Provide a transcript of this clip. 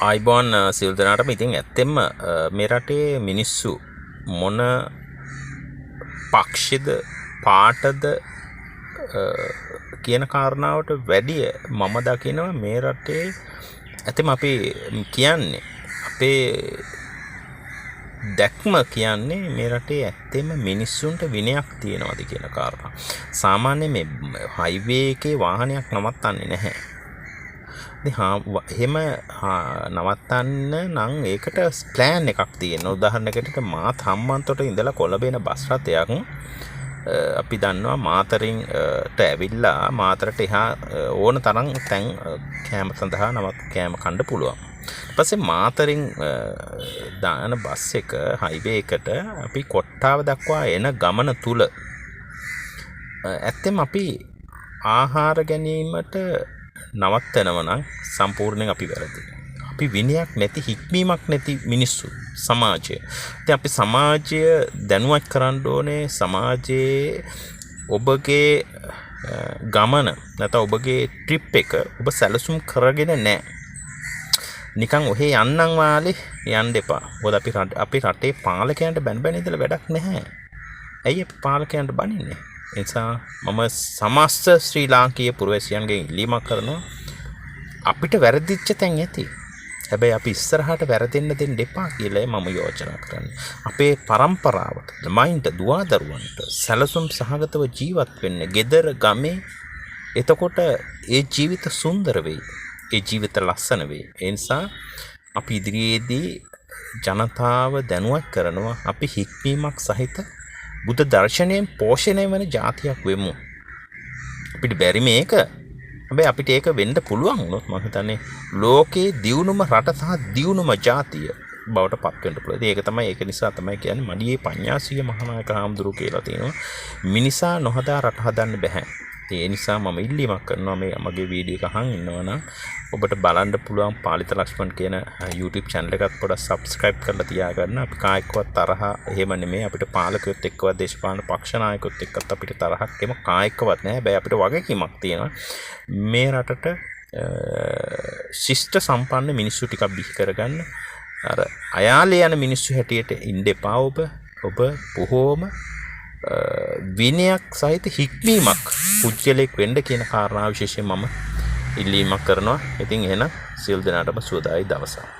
අයිබෝන් සියලු දෙනාටම. ඉතින් ඇත්තෙන්ම මේ රටේ මිනිස්සු මොන පක්ෂද පාටද කියන කාරණාවට වැඩිය මම දකිනවා මේ රටේ ඇත්තෙම අපි කියන්නේ අපේ දැක්ම කියන්නේ මේ රටේ ඇත්තෙම මිනිස්සුන්ට විනයක් තියනවාද කියන කාරණා. සාමාන්‍ය මේ හයිවේ එකේ වාහනයක් නවත්තන්නේ නැහැ. එහෙම නවත්තන්න නම් ඒකට ප්ලෑන් එකක් තියෙනවා. උදාහරණයකට මාත් හම්බන්තොට ඉඳලා කොළඹ එන බස් රථයක් අපි දන්නවා මාතරින්ට ඇවිල්ලා මාතරට එහා ඕන තරම් තැන් කෑම සඳහා කෑම කන්න පුළුවන්. ඊට පස්සේ මාතරින් දාන බස් එක හයිවේ එකට අපි කොට්ටාව දක්වා එන ගමන තුල ඇත්තෙම අපි ආහාර ගැනීමට නවත්තනවා නම් සම්පූර්ණයෙන් අපි වැරදි. අපි විනයක් නැති හික්මීමක් නැති මිනිස්සු සමාජය. ඉතින් අපි සමාජය දැනුවත් කරන්න ඕනේ. සමාජයේ ඔබගේ ගමන නැත්නම් ඔබගේ ට්‍රිප් එක ඔබ සැලසුම් කරගෙන නැහැ. නිකන් ඔහේ යන්නම් වාලේ යන්න එපා. මොකද අපි රටේ පාලකයන්ට බැන ඉඳලා වැඩක් නැහැ. ඇයි අපි පාලකයන්ට බනින්නේ? එනිසා මම සමස්ත ශ්‍රී ලාංකීය පුරවැසියන්ගෙන් ඉල්ලීමක් කරනවා. අපිට වැරදිච්ච තැන් ඇති. හැබැයි අපි ඉස්සරහට වැරදෙන්න දෙන්න එපා කියලා මම යෝජනා කරන්නේ. අපේ પરම්පරාවට, ළමයින්ට, දුවදරුවන්ට සැලසුම් සහගතව ජීවත් වෙන්න, gedara ගමේ. එතකොට ඒ ජීවිත සුන්දර වෙයි. ඒ ජීවිත ලස්සන වෙයි. ඒ නිසා අපි ඉදිරියේදී ජනතාව දැනුවත් කරනවා. අපි හික්මීමක් සහිත බුද්ධ දර්ශනයෙන් පෝෂණය වෙන ජාතියක් වෙමු. අපිට බැරි මේක. හැබැයි අපිට ඒක වෙන්න පුළුවන් වුණොත් මම හිතන්නේ ලෝකේ දියුණුම රට සහ දියුණුම ජාතිය බවට පත් වෙන්න පුළුවන්. ඒක නිසා තමයි කියන්නේ මඩියේ පඤ්ඤාසීය මහානායක හාමුදුරුවෝ කියලා තියෙනවා. මිනිසා නොහදා රට හදන්න බෑ. ඒ නිසා මම ඉල්ලීමක් කරනවා මේ මගේ වීඩියෝ එක අහන් ඉන්නවනම් ඔබට බලන්න පුළුවන් පාලිත ලක්ෂ්මන් කියන YouTube channel එකත් පොඩ්ඩක් subscribe කරලා තියාගන්න. අපි කායිකවත් තරහ එහෙම නෙමෙයි. අපිට පාලකයොත් එක්කවත් දේශපාලන පක්ෂ නායකයොත් එක්කත් අපිට තරහක් එම කායිකවත් නැහැ. හැබැයි අපිට වගකීමක් තියෙනවා. මේ රටට ශිෂ්ට සම්පන්න මිනිස්සු ටිකක් බිහි කරගන්න. අර අයාලේ යන මිනිස්සු හැටියට ඉන්න එපා ඔබ බොහෝම විනයක් සහිත හික්මීමක් පුජ්‍යලෙක් වෙන්න කියන කාරණාව විශේෂයෙන් මම ඉල්ලීමක් කරනවා. ඉතින් එහෙනම් සියලු දෙනාටම සුවදායි දවසක්.